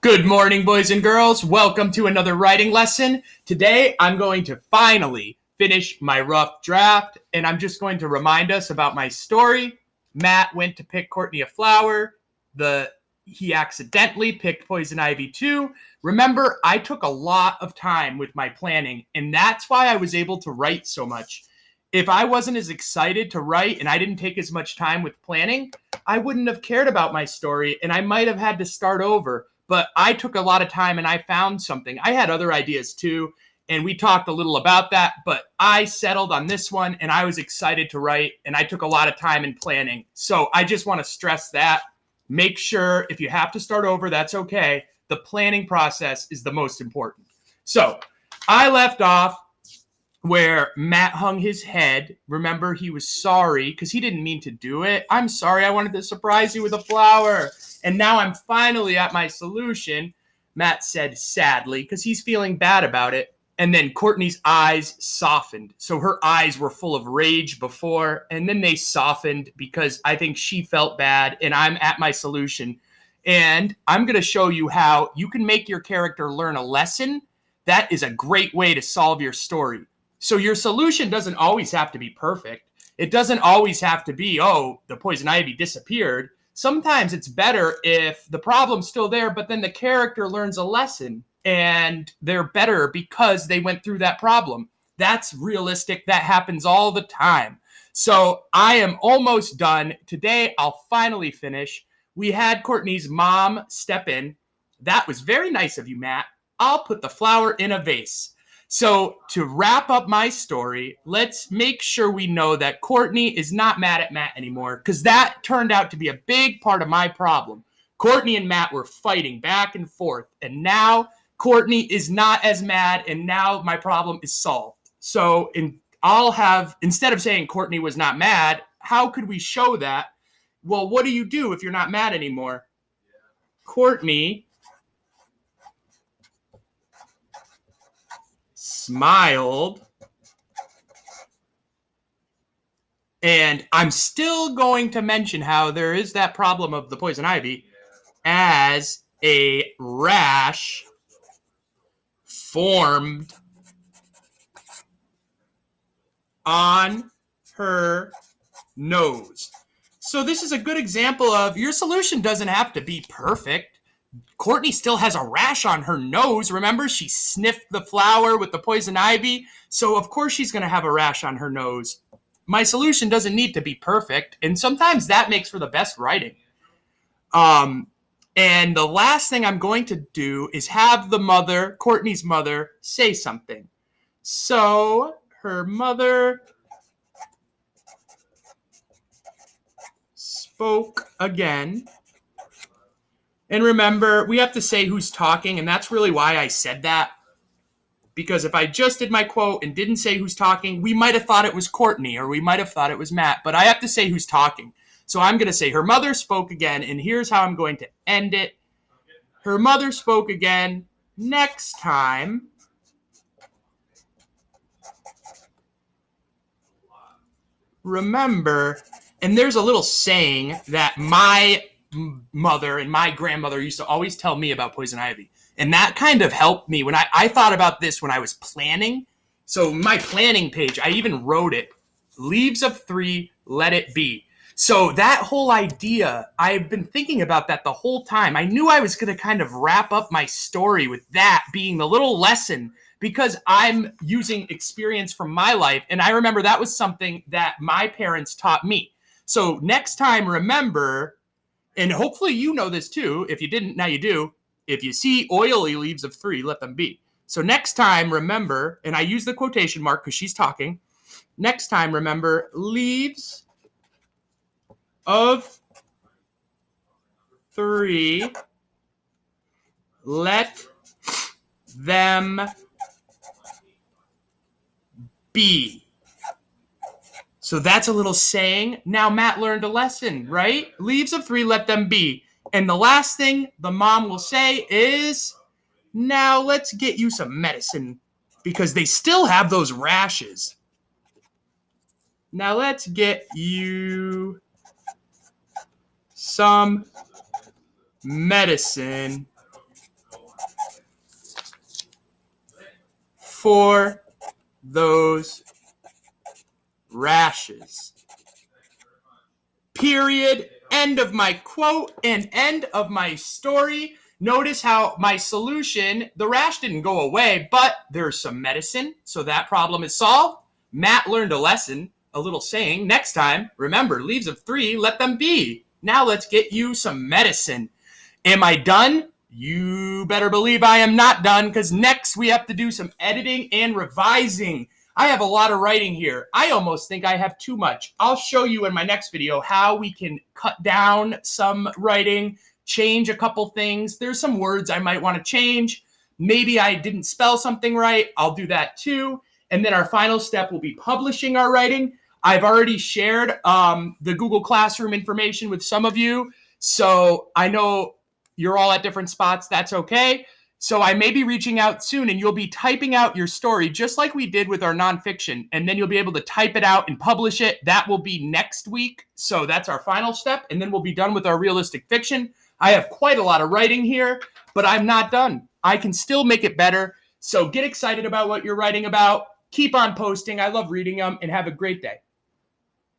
Good morning, boys and girls. Welcome to another writing lesson. Today, I'm going to finally finish my rough draft, and I'm just going to remind us about my story. Matt went to pick Courtney a flower. He accidentally picked poison ivy too. Remember, I took a lot of time with my planning, and that's why I was able to write so much. If I wasn't as excited to write and I didn't take as much time with planning, I wouldn't have cared about my story, and I might have had to start over. But I took a lot of time and I found something. I had other ideas too, and we talked a little about that, but I settled on this one and I was excited to write, and I took a lot of time in planning. So I just want to stress that. Make sure if you have to start over, that's okay. The planning process is the most important. So I left off where Matt hung his head. Remember, he was sorry because he didn't mean to do it. I'm sorry, I wanted to surprise you with a flower. And now I'm finally at my solution, Matt said sadly, because he's feeling bad about it. And then Courtney's eyes softened. So her eyes were full of rage before, and then they softened because I think she felt bad, and I'm at my solution. And I'm going to show you how you can make your character learn a lesson. That is a great way to solve your story. So your solution doesn't always have to be perfect. It doesn't always have to be, oh, the poison ivy disappeared. Sometimes it's better if the problem's still there, but then the character learns a lesson and they're better because they went through that problem. That's realistic. That happens all the time. So I am almost done. Today, I'll finally finish. We had Courtney's mom step in. That was very nice of you, Matt. I'll put the flower in a vase. So to wrap up my story, let's make sure we know that Courtney is not mad at Matt anymore, because that turned out to be a big part of my problem. Courtney and Matt were fighting back and forth, and now Courtney is not as mad, and now my problem is solved. So instead of saying Courtney was not mad, how could we show that? Well, what do you do if you're not mad anymore? Courtney smiled. And I'm still going to mention how there is that problem of the poison ivy as a rash formed on her nose. So this is a good example of your solution doesn't have to be perfect. Courtney still has a rash on her nose. Remember, she sniffed the flower with the poison ivy. So of course she's going to have a rash on her nose. My solution doesn't need to be perfect, and sometimes that makes for the best writing. And the last thing I'm going to do is have Courtney's mother, say something. So her mother spoke again. And remember, we have to say who's talking, and that's really why I said that. Because if I just did my quote and didn't say who's talking, we might have thought it was Courtney or we might have thought it was Matt. But I have to say who's talking. So I'm going to say her mother spoke again, and here's how I'm going to end it. Her mother spoke again. Next time, remember, and there's a little saying that my mother and my grandmother used to always tell me about poison ivy. And that kind of helped me when I thought about this when I was planning. So my planning page, I even wrote it, leaves of 3, let it be. So that whole idea, I've been thinking about that the whole time. I knew I was going to kind of wrap up my story with that being the little lesson, because I'm using experience from my life. And I remember that was something that my parents taught me. So next time, remember, and hopefully you know this too. If you didn't, now you do. If you see oily leaves of 3, let them be. So next time, remember, and I use the quotation mark because she's talking. Next time, remember, leaves of 3, let them be. So that's a little saying. Now Matt learned a lesson, right? Leaves of 3, let them be. And the last thing the mom will say is, now let's get you some medicine, because they still have those rashes. Now let's get you some medicine for those rashes. Period. End of my quote and end of my story. Notice how my solution, the rash didn't go away, but there's some medicine, so that problem is solved. Matt learned a lesson, a little saying. Next time, remember, leaves of 3, let them be. Now let's get you some medicine. Am I done? You better believe I am not done, because next we have to do some editing and revising. I have a lot of writing here. I almost think I have too much. I'll show you in my next video how we can cut down some writing, change a couple things. There's some words I might want to change. Maybe I didn't spell something right. I'll do that too. And then our final step will be publishing our writing. I've already shared the Google Classroom information with some of you, so I know you're all at different spots. That's okay. So I may be reaching out soon, and you'll be typing out your story just like we did with our nonfiction, and then you'll be able to type it out and publish it. That will be next week. So that's our final step, and then we'll be done with our realistic fiction. I have quite a lot of writing here, but I'm not done. I can still make it better. So get excited about what you're writing about. Keep on posting. I love reading them, and have a great day.